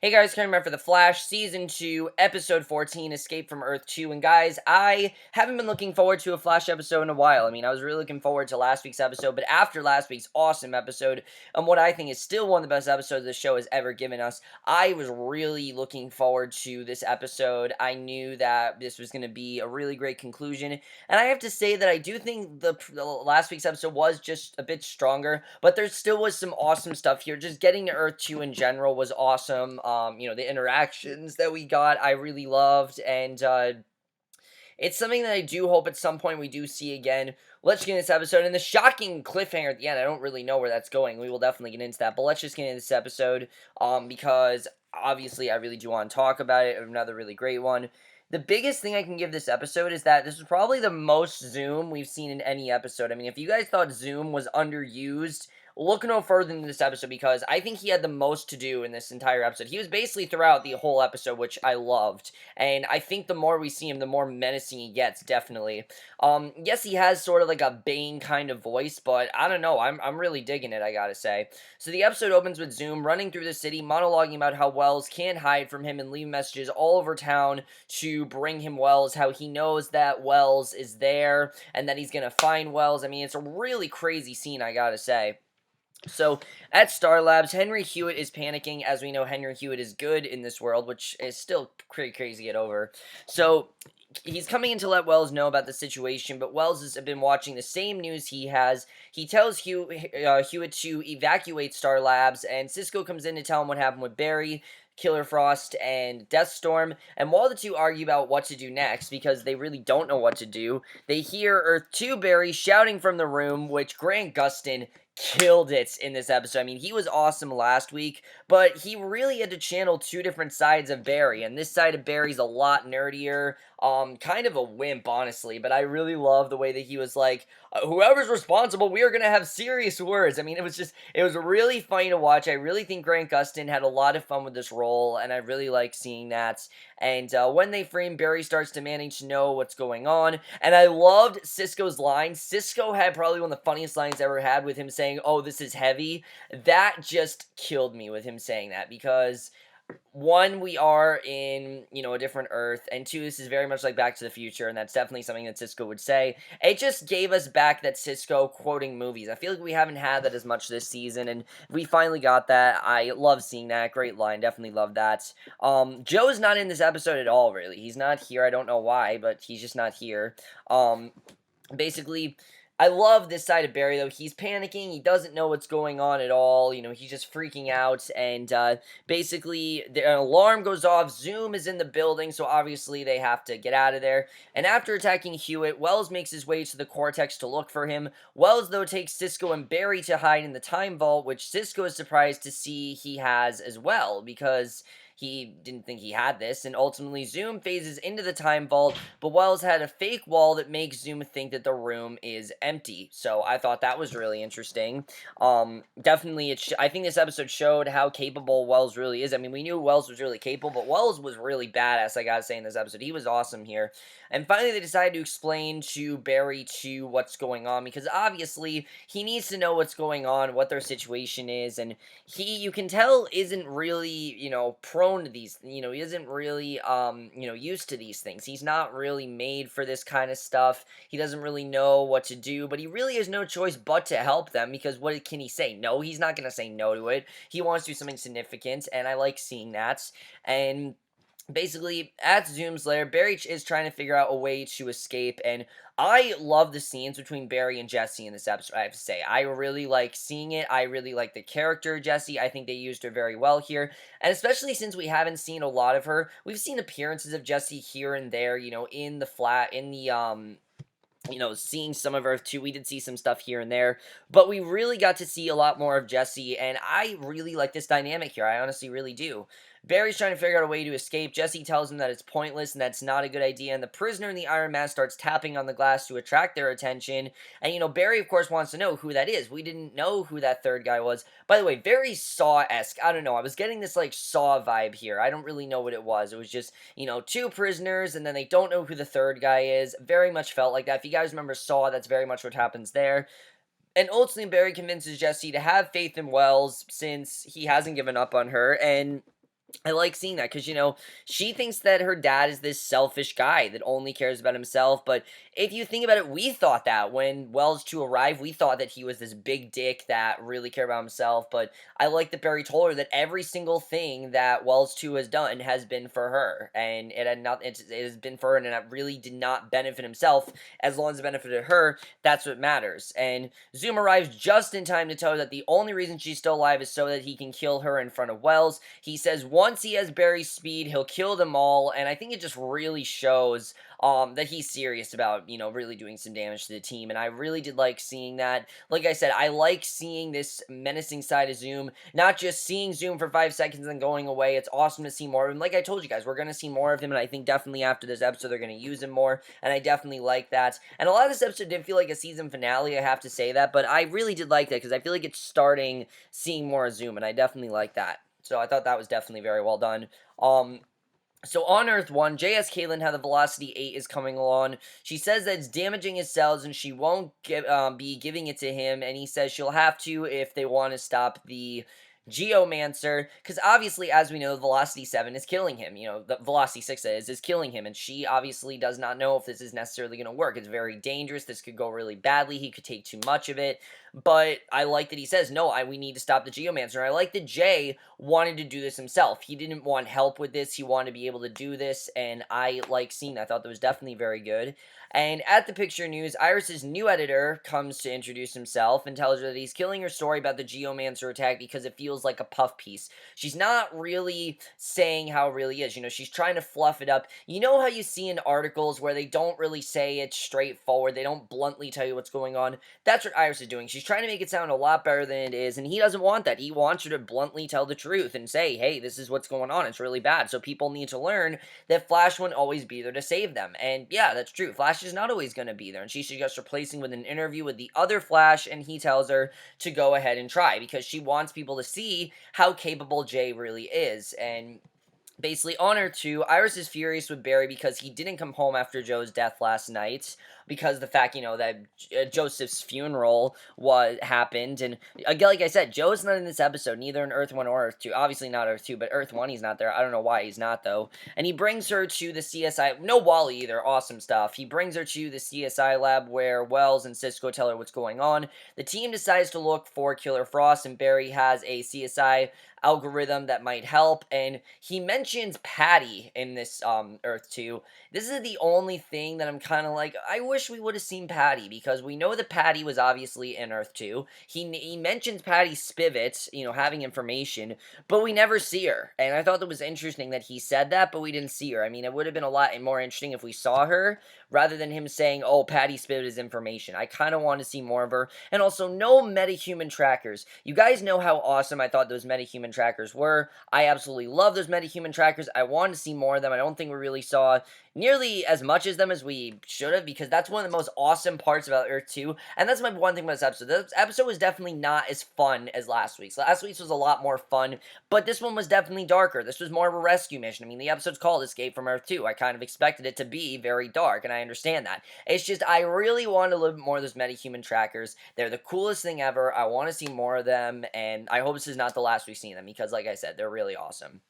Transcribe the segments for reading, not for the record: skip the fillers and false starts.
Hey guys, coming back for The Flash, Season 2, Episode 14, Escape from Earth-2, and guys, I haven't been looking forward to a Flash episode in a while. I mean, I was really looking forward to last week's episode, but after last week's awesome episode, and what I think is still one of the best episodes the show has ever given us, I was really looking forward to this episode. I knew that this was going to be a really great conclusion, and I have to say that I do think the last week's episode was just a bit stronger, but there still was some awesome stuff here. Just getting to Earth-2 in general was awesome. The interactions that we got, I really loved, and it's something that I do hope at some point we do see again. Let's get into this episode, and the shocking cliffhanger at the end, I don't really know where that's going. We will definitely get into that, but let's just get into this episode, because obviously I really do want to talk about it. Another really great one. The biggest thing I can give this episode is that this was probably the most Zoom we've seen in any episode. I mean, if you guys thought Zoom was underused, look no further than this episode, because I think he had the most to do in this entire episode. He was basically throughout the whole episode, which I loved. And I think the more we see him, the more menacing he gets, definitely. Yes, he has sort of like a Bane kind of voice, but I don't know. I'm really digging it, I gotta say. So the episode opens with Zoom running through the city, monologuing about how Wells can't hide from him and leave messages all over town to bring him Wells, how he knows that Wells is there and that he's gonna find Wells. I mean, it's a really crazy scene, I gotta say. So, at Star Labs, Henry Hewitt is panicking. As we know, Henry Hewitt is good in this world, which is still pretty crazy to get over. So, he's coming in to let Wells know about the situation, but Wells has been watching the same news he has. He tells Hewitt to evacuate Star Labs, and Cisco comes in to tell him what happened with Barry, Killer Frost, and Deathstorm. And while the two argue about what to do next, because they really don't know what to do, they hear Earth-2 Barry shouting from the room, which Grant Gustin killed it in this episode. I mean, he was awesome last week, but he really had to channel two different sides of Barry, and this side of Barry's a lot nerdier, kind of a wimp, honestly, but I really love the way that he was like, whoever's responsible, we are going to have serious words. I mean, it was really funny to watch. I really think Grant Gustin had a lot of fun with this role, and I really like seeing that. And when they frame, Barry starts demanding to know what's going on, and I loved Cisco's line. Cisco had probably one of the funniest lines I ever had with him saying, "Oh, this is heavy." That just killed me with him saying that, because one, we are in, a different Earth, and two, this is very much like Back to the Future, and that's definitely something that Cisco would say. It just gave us back that Cisco quoting movies. I feel like we haven't had that as much this season, and we finally got that. I love seeing that. Great line. Definitely love that. Joe's not in this episode at all, really. He's not here. I don't know why, but he's just not here. Basically, I love this side of Barry, though. He's panicking. He doesn't know what's going on at all. He's just freaking out. And basically, an alarm goes off. Zoom is in the building, so obviously they have to get out of there. And after attacking Hewitt, Wells makes his way to the Cortex to look for him. Wells, though, takes Cisco and Barry to hide in the Time Vault, which Cisco is surprised to see he has as well, because he didn't think he had this, and ultimately Zoom phases into the Time Vault, but Wells had a fake wall that makes Zoom think that the room is empty. So I thought that was really interesting. Definitely, I think this episode showed how capable Wells really is. I mean, we knew Wells was really capable, but Wells was really badass, I gotta say, in this episode. He was awesome here. And finally, they decided to explain to Barry what's going on, because obviously he needs to know what's going on, what their situation is, and you can tell, isn't really, prone to these, he isn't really, used to these things. He's not really made for this kind of stuff. He doesn't really know what to do, but he really has no choice but to help them, because what can he say? No, he's not going to say no to it. He wants to do something significant, and I like seeing that. And basically, at Zoom's lair, Barry is trying to figure out a way to escape, and I love the scenes between Barry and Jessie in this episode, I have to say. I really like seeing it. I really like the character of Jessie. I think they used her very well here, and especially since we haven't seen a lot of her. We've seen appearances of Jessie here and there, in the seeing some of Earth-2, we did see some stuff here and there, but we really got to see a lot more of Jessie, and I really like this dynamic here. I honestly really do. Barry's trying to figure out a way to escape. Jessie tells him that it's pointless and that's not a good idea, and the prisoner in the Iron Mask starts tapping on the glass to attract their attention, and, Barry, of course, wants to know who that is. We didn't know who that third guy was. By the way, very Saw-esque. I don't know. I was getting this, Saw vibe here. I don't really know what it was. It was just, two prisoners, and then they don't know who the third guy is. Very much felt like that. If you guys remember Saw, that's very much what happens there. And ultimately, Barry convinces Jessie to have faith in Wells, since he hasn't given up on her, and I like seeing that because, she thinks that her dad is this selfish guy that only cares about himself. But if you think about it, we thought that when Wells 2 arrived, we thought that he was this big dick that really cared about himself. But I like that Barry told her that every single thing that Wells 2 has done has been for her. And it has been for her, and it really did not benefit himself. As long as it benefited her, that's what matters. And Zoom arrives just in time to tell her that the only reason she's still alive is so that he can kill her in front of Wells. He says once he has Barry's speed, he'll kill them all, and I think it just really shows that he's serious about, really doing some damage to the team, and I really did like seeing that. Like I said, I like seeing this menacing side of Zoom, not just seeing Zoom for 5 seconds and going away. It's awesome to see more of him. Like I told you guys, we're going to see more of him, and I think definitely after this episode, they're going to use him more, and I definitely like that. And a lot of this episode did feel like a season finale, I have to say that, but I really did like that, because I feel like it's starting seeing more of Zoom, and I definitely like that. So I thought that was definitely very well done. So on Earth-1, Jay asks Caitlin how the Velocity 8 is coming along. She says that it's damaging his cells and she won't be giving it to him, and he says she'll have to if they want to stop the Geomancer, because obviously, as we know, the Velocity 7 is killing him. The Velocity 6 is killing him, and she obviously does not know if this is necessarily going to work. It's very dangerous. This could go really badly. He could take too much of it. But I like that he says, no, we need to stop the Geomancer. I like that Jay wanted to do this himself. He didn't want help with this. He wanted to be able to do this, and I like seeing that. I thought that was definitely very good. And at the picture news, Iris's new editor comes to introduce himself and tells her that he's killing her story about the Geomancer attack because it feels like a puff piece. She's not really saying how it really is. She's trying to fluff it up. You know how you see in articles where they don't really say it straightforward. They don't bluntly tell you what's going on. That's what Iris is doing. She's trying to make it sound a lot better than it is, and he doesn't want that. He wants her to bluntly tell the truth and say, hey, this is what's going on. It's really bad. So people need to learn that Flash won't always be there to save them. And yeah, that's true. Flash is not always going to be there, and she suggests replacing with an interview with the other Flash, and he tells her to go ahead and try because she wants people to see how capable Jay really is. And basically, on Earth-2, Iris is furious with Barry because he didn't come home after Joe's death last night, because the fact, that Joseph's funeral happened, and again, like I said, Joe's not in this episode, neither in Earth-1 or Earth-2, obviously not Earth-2, but Earth-1 he's not there, I don't know why he's not, though, and he brings her to the CSI, no Wally either, awesome stuff, he brings her to the CSI lab where Wells and Cisco tell her what's going on. The team decides to look for Killer Frost, and Barry has a CSI algorithm that might help, and he mentions Patty in this Earth-2. This is the only thing that I'm kind of like, I wish we would have seen Patty, because we know that Patty was obviously in Earth-2. He mentions Patty Spivot, having information, but we never see her, and I thought that was interesting that he said that, but we didn't see her. I mean, it would have been a lot more interesting if we saw her, rather than him saying, oh, Patty Spivot is information. I kind of want to see more of her, and also no metahuman trackers. You guys know how awesome I thought those metahuman trackers were. I absolutely love those metahuman trackers. I want to see more of them. I don't think we really saw nearly as much as them as we should have, because that's one of the most awesome parts about Earth-2, and that's my one thing about this episode. This episode was definitely not as fun as last week's. Last week's was a lot more fun, but this one was definitely darker. This was more of a rescue mission. I mean, the episode's called Escape from Earth-2. I kind of expected it to be very dark, and I understand that. It's just, I really want a little bit more of those metahuman trackers. They're the coolest thing ever. I want to see more of them, and I hope this is not the last we've seen them, because like I said, they're really awesome.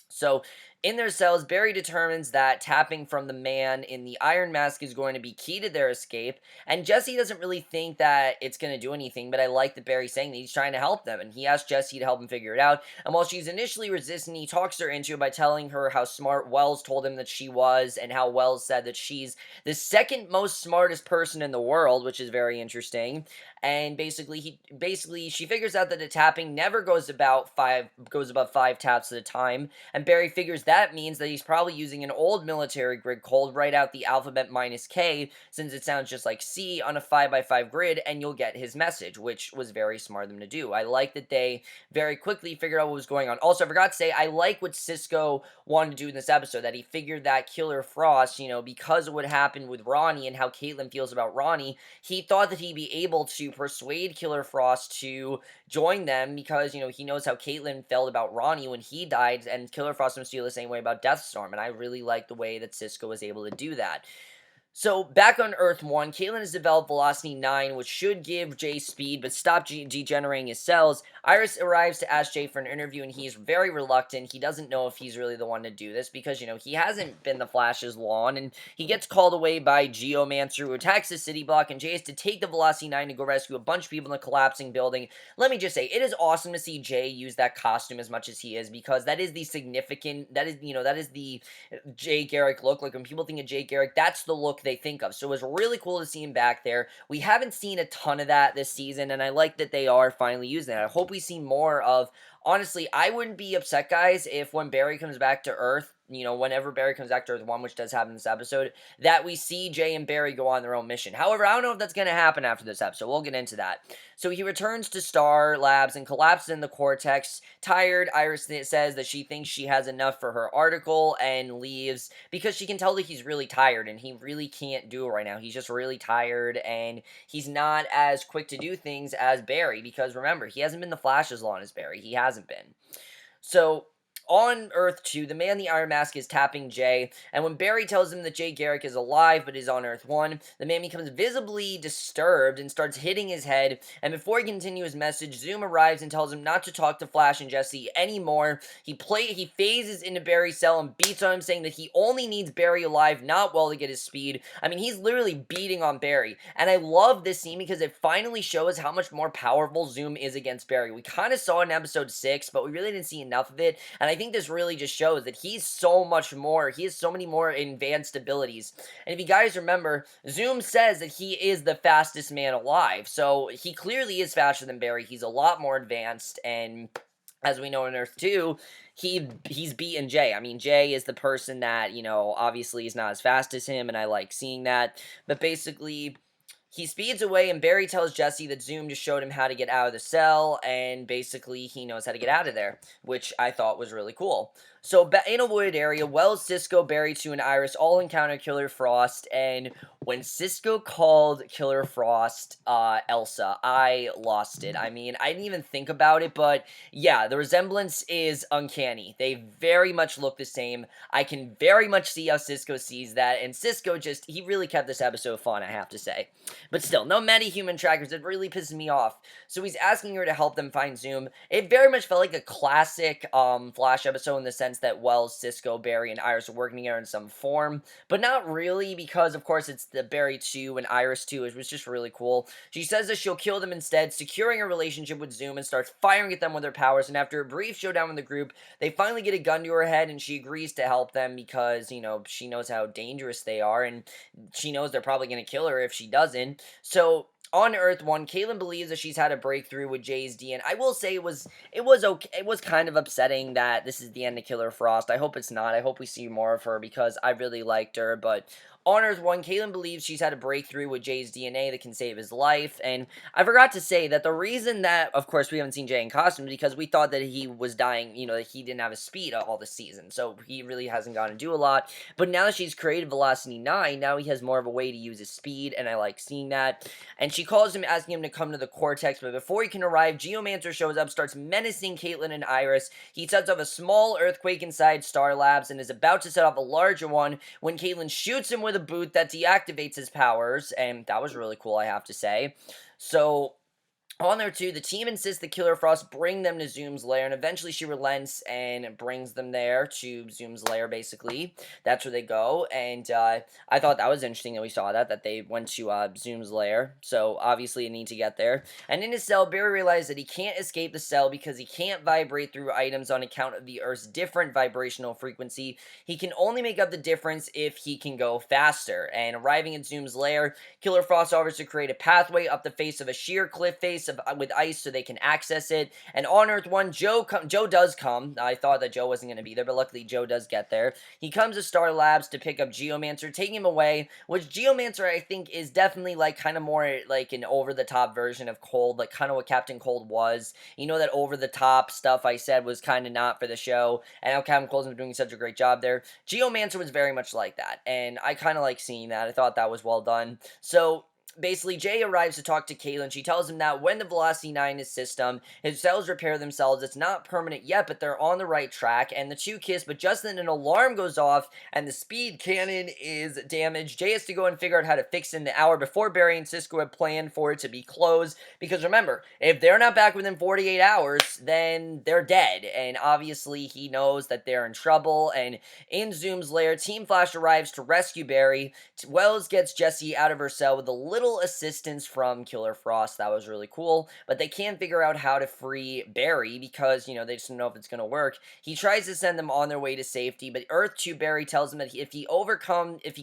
So, in their cells, Barry determines that tapping from the man in the iron mask is going to be key to their escape, and Jesse doesn't really think that it's going to do anything, but I like that Barry's saying that he's trying to help them, and he asks Jesse to help him figure it out, and while she's initially resistant, he talks her into it by telling her how smart Wells told him that she was, and how Wells said that she's the second most smartest person in the world, which is very interesting, and basically she figures out that the tapping never goes above 5 taps at a time, and Barry figures that means that he's probably using an old military grid called write out the alphabet minus K, since it sounds just like C on a 5x5 grid, and you'll get his message, which was very smart of them to do. I like that they very quickly figured out what was going on. Also, I forgot to say, I like what Cisco wanted to do in this episode, that he figured that Killer Frost, because of what happened with Ronnie and how Caitlin feels about Ronnie, he thought that he'd be able to persuade Killer Frost to join them, because, he knows how Caitlin felt about Ronnie when he died, and Killer Frost must feel the same way about Deathstorm, and I really like the way that Cisco was able to do that. So back on Earth-1, Caitlin has developed Velocity 9, which should give Jay speed, but stop degenerating his cells. Iris arrives to ask Jay for an interview, and he's very reluctant. He doesn't know if he's really the one to do this, because, he hasn't been the Flash's lawn, and he gets called away by Geomancer, who attacks the city block, and Jay has to take the Velocity 9 to go rescue a bunch of people in the collapsing building. Let me just say, it is awesome to see Jay use that costume as much as he is, because that is the significant, that is the Jay Garrick look. Like, when people think of Jay Garrick, that's the look they think of. So it was really cool to see him back there. We haven't seen a ton of that this season, and I like that they are finally using it. I hope we see more of. Honestly, I wouldn't be upset, guys, if when Barry comes back to Earth, whenever Barry comes back to Earth 1, which does happen in this episode, that we see Jay and Barry go on their own mission. However, I don't know if that's going to happen after this episode. We'll get into that. So he returns to Star Labs and collapses in the Cortex. Tired, Iris says that she thinks she has enough for her article and leaves because she can tell that he's really tired and he really can't do it right now. He's just really tired and he's not as quick to do things as Barry because remember, he hasn't been the Flash as long as Barry. He hasn't been. So on Earth-2, the man in the Iron Mask is tapping Jay, and when Barry tells him that Jay Garrick is alive but is on Earth-1, the man becomes visibly disturbed and starts hitting his head, and before he can continue his message, Zoom arrives and tells him not to talk to Flash and Jessie anymore. He phases into Barry's cell and beats on him, saying that he only needs Barry alive, not well, to get his speed. I mean, he's literally beating on Barry, and I love this scene because it finally shows how much more powerful Zoom is against Barry. We kind of saw it in episode 6, but we really didn't see enough of it, and I think this really just shows that he's so much more, he has so many more advanced abilities. And if you guys remember, Zoom says that he is the fastest man alive, so he clearly is faster than Barry. He's a lot more advanced, and as we know in Earth-2, he's beaten Jay. I mean, Jay is the person that, obviously is not as fast as him, and I like seeing that, but basically he speeds away, and Barry tells Jessie that Zoom just showed him how to get out of the cell, and basically he knows how to get out of there, which I thought was really cool. So, in a wooded area, Wells, Cisco, Barry 2, and Iris all encounter Killer Frost, and when Cisco called Killer Frost Elsa, I lost it. I mean, I didn't even think about it, but yeah, the resemblance is uncanny. They very much look the same. I can very much see how Cisco sees that, and Cisco he really kept this episode fun, I have to say. But still, no meta-human trackers. It really pisses me off. So he's asking her to help them find Zoom. It very much felt like a classic Flash episode in the sense that Wells, Cisco, Barry, and Iris are working together in some form. But not really because, of course, it's the Barry 2 and Iris 2. It was just really cool. She says that she'll kill them instead, securing a relationship with Zoom and starts firing at them with her powers. And after a brief showdown with the group, they finally get a gun to her head and she agrees to help them because, she knows how dangerous they are and she knows they're probably going to kill her if she doesn't. So on Earth-1, Caitlin believes that she's had a breakthrough with Jay's DNA. I will say it was okay. It was kind of upsetting that this is the end of Killer Frost. I hope it's not. I hope we see more of her because I really liked her. But on Earth-1, Caitlin believes she's had a breakthrough with Jay's DNA that can save his life. And I forgot to say that the reason that, of course, we haven't seen Jay in costume is because we thought that he was dying, that he didn't have his speed all this season. So he really hasn't gotten to do a lot. But now that she's created Velocity 9, now he has more of a way to use his speed, and I like seeing that. And she calls him, asking him to come to the Cortex, but before he can arrive, Geomancer shows up, starts menacing Caitlin and Iris. He sets off a small earthquake inside Star Labs and is about to set off a larger one when Caitlin shoots him with a boot that deactivates his powers, and that was really cool, I have to say. So on there too, the team insists that Killer Frost bring them to Zoom's lair, and eventually she relents and brings them there to Zoom's lair, basically. That's where they go, and I thought that was interesting that we saw that they went to Zoom's lair, so obviously they need to get there. And in his cell, Barry realized that he can't escape the cell because he can't vibrate through items on account of the Earth's different vibrational frequency. He can only make up the difference if he can go faster, and arriving at Zoom's lair, Killer Frost offers to create a pathway up the face of a sheer cliff face with ice so they can access it. And on Earth-1, Joe does come. I thought that Joe wasn't going to be there, but luckily Joe does get there. He comes to Star Labs to pick up Geomancer, taking him away, which Geomancer I think is definitely kind of more like an over-the-top version of Cold, like kind of what Captain Cold was. That over-the-top stuff I said was kind of not for the show, and how Captain Cold's been doing such a great job there. Geomancer was very much like that, and I kind of like seeing that. I thought that was well done. So basically, Jay arrives to talk to Caitlin. She tells him that when the Velocity 9 is system, his cells repair themselves. It's not permanent yet, but they're on the right track. And the two kiss, but just then an alarm goes off and the speed cannon is damaged. Jay has to go and figure out how to fix it in the hour before Barry and Cisco had planned for it to be closed. Because remember, if they're not back within 48 hours, then they're dead. And obviously, he knows that they're in trouble. And in Zoom's lair, Team Flash arrives to rescue Barry. Wells gets Jessie out of her cell with a little assistance from Killer Frost. That was really cool. But they can't figure out how to free Barry because, they just don't know if it's going to work. He tries to send them on their way to safety, but Earth-2 Barry tells him that if he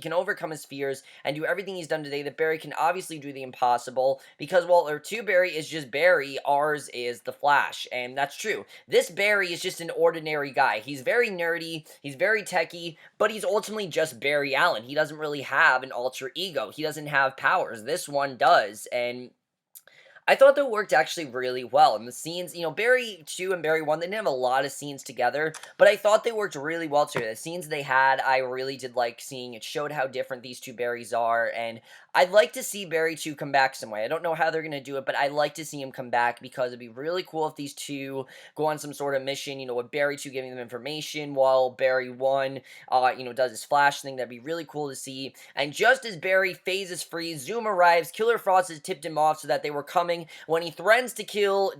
can overcome his fears and do everything he's done today, that Barry can obviously do the impossible because while Earth-2 Barry is just Barry, ours is the Flash. And that's true. This Barry is just an ordinary guy. He's very nerdy, he's very techie, but he's ultimately just Barry Allen. He doesn't really have an alter ego. He doesn't have powers. This one does, and I thought that worked actually really well. And the scenes, Barry 2 and Barry 1, they didn't have a lot of scenes together, but I thought they worked really well together. The scenes they had, I really did like seeing. It showed how different these two Barrys are, and I'd like to see Barry 2 come back some way. I don't know how they're going to do it, but I'd like to see him come back because it'd be really cool if these two go on some sort of mission, with Barry 2 giving them information while Barry 1, does his Flash thing. That'd be really cool to see. And just as Barry phases free, Zoom arrives. Killer Frost has tipped him off so that they were coming. When he threatens to kill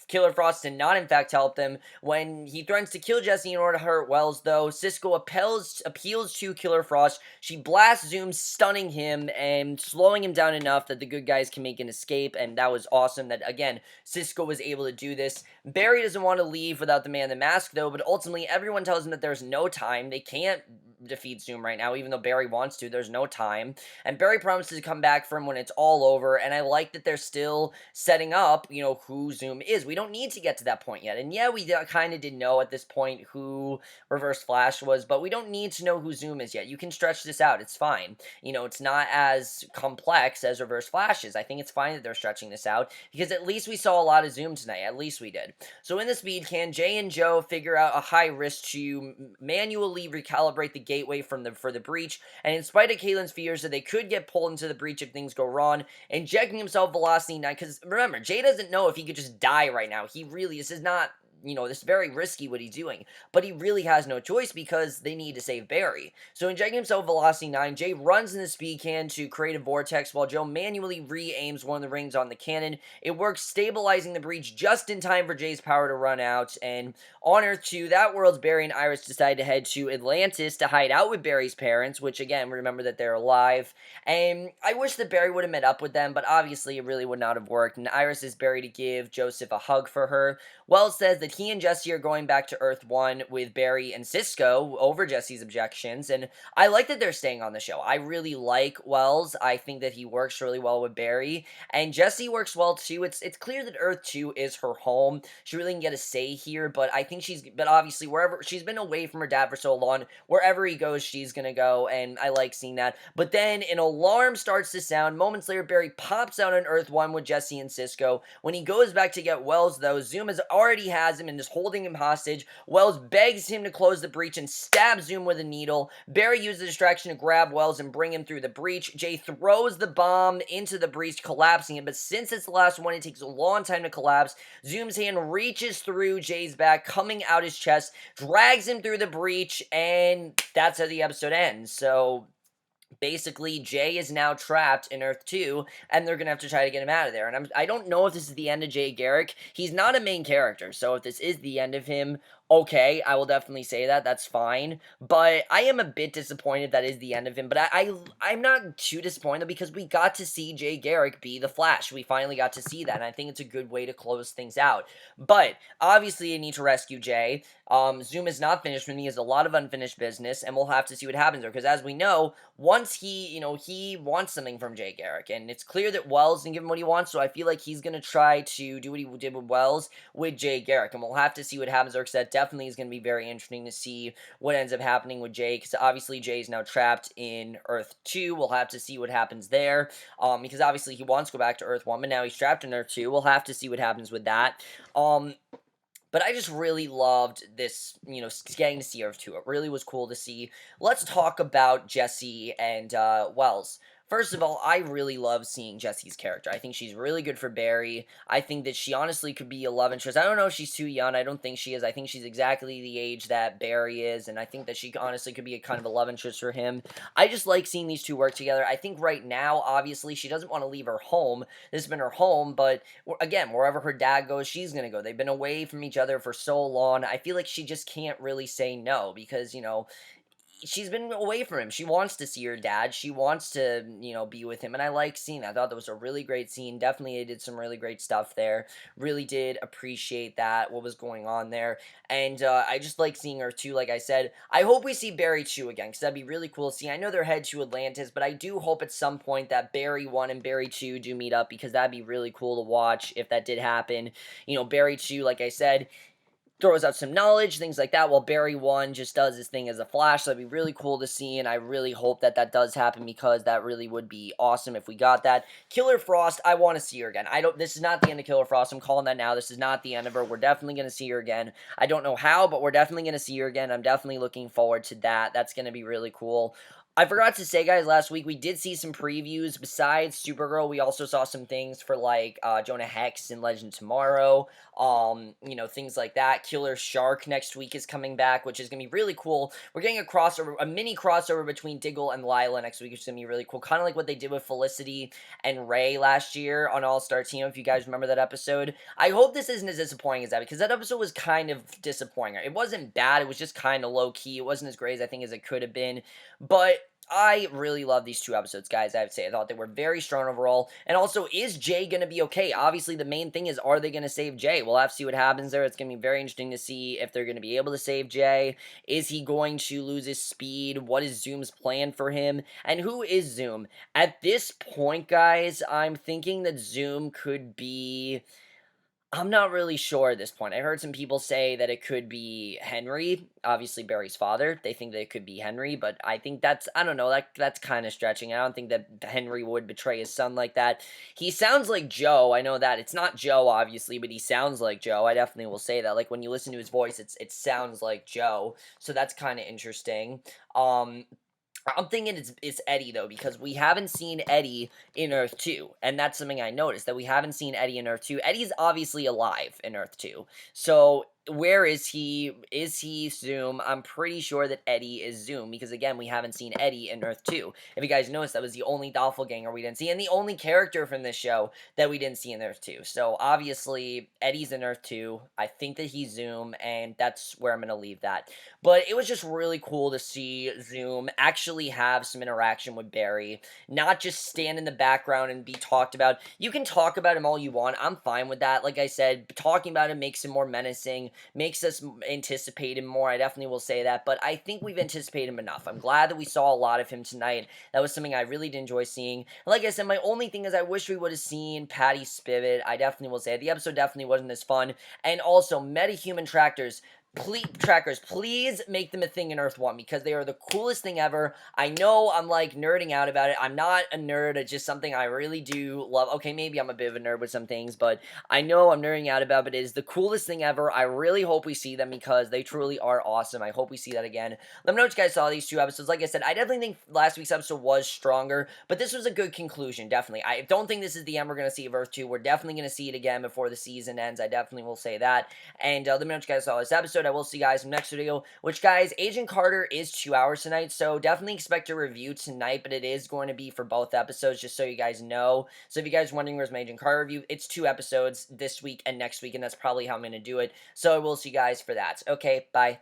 Killer Frost did not in fact help them. When he threatens to kill Jessie in order to hurt Wells, though, Cisco appeals to Killer Frost. She blasts Zoom, stunning him and slowing him down enough that the good guys can make an escape, and that was awesome that, again, Cisco was able to do this. Barry doesn't want to leave without the Man in the Mask, though, but ultimately everyone tells him that there's no time. They can't defeat Zoom right now, even though Barry wants to. There's no time. And Barry promises to come back for him when it's all over, and I like that they're still setting up, who Zoom is. We don't need to get to that point yet. And yeah, we kind of did know at this point who Reverse Flash was, but we don't need to know who Zoom is yet. You can stretch this out. It's fine. It's not as complex as Reverse Flash is. I think it's fine that they're stretching this out, because at least we saw a lot of Zoom tonight. At least we did. So in the speed can, Jay and Joe figure out a high risk to manually recalibrate the gateway for the breach, and in spite of Caitlin's fears that they could get pulled into the breach if things go wrong, injecting himself Velocity 9, because remember, Jay doesn't know if he could just die right now. This is not, this is very risky what he's doing, but he really has no choice because they need to save Barry. So injecting himself Velocity 9, Jay runs in the speed can to create a vortex while Joe manually re-aims one of the rings on the cannon. It works, stabilizing the breach just in time for Jay's power to run out, and on Earth-2, that world's Barry and Iris decide to head to Atlantis to hide out with Barry's parents, which again, remember that they're alive, and I wish that Barry would have met up with them, but obviously it really would not have worked, and Iris is Barry to give Joseph a hug for her. Wells says that he and Jessie are going back to Earth-1 with Barry and Cisco over Jessie's objections, and I like that they're staying on the show. I really like Wells. I think that he works really well with Barry, and Jessie works well too. It's clear that Earth-2 is her home. She really can get a say here, but obviously wherever she's been away from her dad for so long, wherever he goes, she's gonna go, and I like seeing that. But then an alarm starts to sound. Moments later, Barry pops out on Earth-1 with Jessie and Cisco. When he goes back to get Wells, though, Zoom already has him and is holding him hostage. Wells begs him to close the breach and stabs Zoom with a needle. Barry uses the distraction to grab Wells and bring him through the breach. Jay throws the bomb into the breach, collapsing it, but since it's the last one, it takes a long time to collapse. Zoom's hand reaches through Jay's back, coming out his chest, drags him through the breach, and that's how the episode ends. So basically, Jay is now trapped in Earth-2, and they're gonna have to try to get him out of there. And I don't know if this is the end of Jay Garrick. He's not a main character, so if this is the end of him, okay, I will definitely say that. That's fine. But I am a bit disappointed that is the end of him. But I'm not too disappointed because we got to see Jay Garrick be the Flash. We finally got to see that, and I think it's a good way to close things out. But obviously, I need to rescue Jay. Zoom is not finished with me. He has a lot of unfinished business, and we'll have to see what happens there. Because as we know, once he wants something from Jay Garrick, and it's clear that Wells didn't give him what he wants, so I feel like he's going to try to do what he did with Wells with Jay Garrick, and we'll have to see what happens there, because that definitely is going to be very interesting to see what ends up happening with Jay, because obviously Jay is now trapped in Earth-2. We'll have to see what happens there, because obviously he wants to go back to Earth-1, but now he's trapped in Earth-2. We'll have to see what happens with that. But I just really loved this, getting to see Earth-2. It really was cool to see. Let's talk about Jessie and Wells. First of all, I really love seeing Jessie's character. I think she's really good for Barry. I think that she honestly could be a love interest. I don't know if she's too young. I don't think she is. I think she's exactly the age that Barry is, and I think that she honestly could be a kind of a love interest for him. I just like seeing these two work together. I think right now, obviously, she doesn't want to leave her home. This has been her home, but again, wherever her dad goes, she's going to go. They've been away from each other for so long. I feel like she just can't really say no because, she's been away from him. She wants to see her dad. She wants to, be with him. And I like seeing that. I thought that was a really great scene. Definitely they did some really great stuff there. Really did appreciate that, what was going on there. And I just like seeing her too, like I said. I hope we see Barry 2 again, because that'd be really cool to see. I know they're headed to Atlantis, but I do hope at some point that Barry 1 and Barry 2 do meet up, because that'd be really cool to watch if that did happen. Barry 2, like I said, throws out some knowledge, things like that, while Barry 1 just does his thing as a Flash. So that'd be really cool to see, and I really hope that that does happen, because that really would be awesome if we got that. Killer Frost, I want to see her again. This is not the end of Killer Frost. I'm calling that now. This is not the end of her. We're definitely going to see her again. I don't know how, but we're definitely going to see her again. I'm definitely looking forward to that. That's going to be really cool. I forgot to say, guys, last week we did see some previews. Besides Supergirl, we also saw some things for, like, Jonah Hex in Legend Tomorrow, things like that. Killer Shark next week is coming back, which is going to be really cool. We're getting a crossover, a mini crossover between Diggle and Lila next week, which is going to be really cool. Kind of like what they did with Felicity and Ray last year on All-Star Team, if you guys remember that episode. I hope this isn't as disappointing as that, because that episode was kind of disappointing. It wasn't bad, it was just kind of low-key. It wasn't as great as I think as it could have been, but I really love these two episodes, guys. I would say I thought they were very strong overall. And also, is Jay going to be okay? Obviously, the main thing is, are they going to save Jay? We'll have to see what happens there. It's going to be very interesting to see if they're going to be able to save Jay. Is he going to lose his speed? What is Zoom's plan for him? And who is Zoom? At this point, guys, I'm thinking that Zoom could be... I'm not really sure at this point. I heard some people say that it could be Henry, obviously Barry's father. They think that it could be Henry, but I think I don't know, that's kind of stretching. I don't think that Henry would betray his son like that. He sounds like Joe. I know that. It's not Joe, obviously, but he sounds like Joe. I definitely will say that. Like, when you listen to his voice, it sounds like Joe. So that's kind of interesting. I'm thinking it's Eddie, though, because we haven't seen Eddie in Earth-2, and that's something I noticed, that we haven't seen Eddie in Earth-2. Eddie's obviously alive in Earth-2, so where is he? Is he Zoom? I'm pretty sure that Eddie is Zoom, because, again, we haven't seen Eddie in Earth-2. If you guys noticed, that was the only doppelganger we didn't see, and the only character from this show that we didn't see in Earth-2. So, obviously, Eddie's in Earth-2. I think that he's Zoom, and that's where I'm going to leave that. But it was just really cool to see Zoom actually have some interaction with Barry, not just stand in the background and be talked about. You can talk about him all you want. I'm fine with that. Like I said, talking about him makes him more menacing, makes us anticipate him more. I definitely will say that, but I think we've anticipated him enough. I'm glad that we saw a lot of him tonight. That was something I really did enjoy seeing. Like I said, my only thing is I wish we would have seen Patty Spivot. I definitely will say it. The episode definitely wasn't as fun. And also, metahuman trackers, please make them a thing in Earth-1, because they are the coolest thing ever. I know I'm, like, nerding out about it. I'm not a nerd. It's just something I really do love. Okay, maybe I'm a bit of a nerd with some things, but I know I'm nerding out about it. It is the coolest thing ever. I really hope we see them, because they truly are awesome. I hope we see that again. Let me know what you guys saw of these two episodes. Like I said, I definitely think last week's episode was stronger, but this was a good conclusion, definitely. I don't think this is the end we're going to see of Earth-2. We're definitely going to see it again before the season ends. I definitely will say that. And let me know what you guys saw of this episode. I will see you guys in the next video, which, guys, Agent Carter is 2 hours tonight, so definitely expect a review tonight, but it is going to be for both episodes, just so you guys know. So if you guys are wondering where's my Agent Carter review, it's 2 episodes this week and next week, and that's probably how I'm going to do it. So I will see you guys for that. Okay, bye.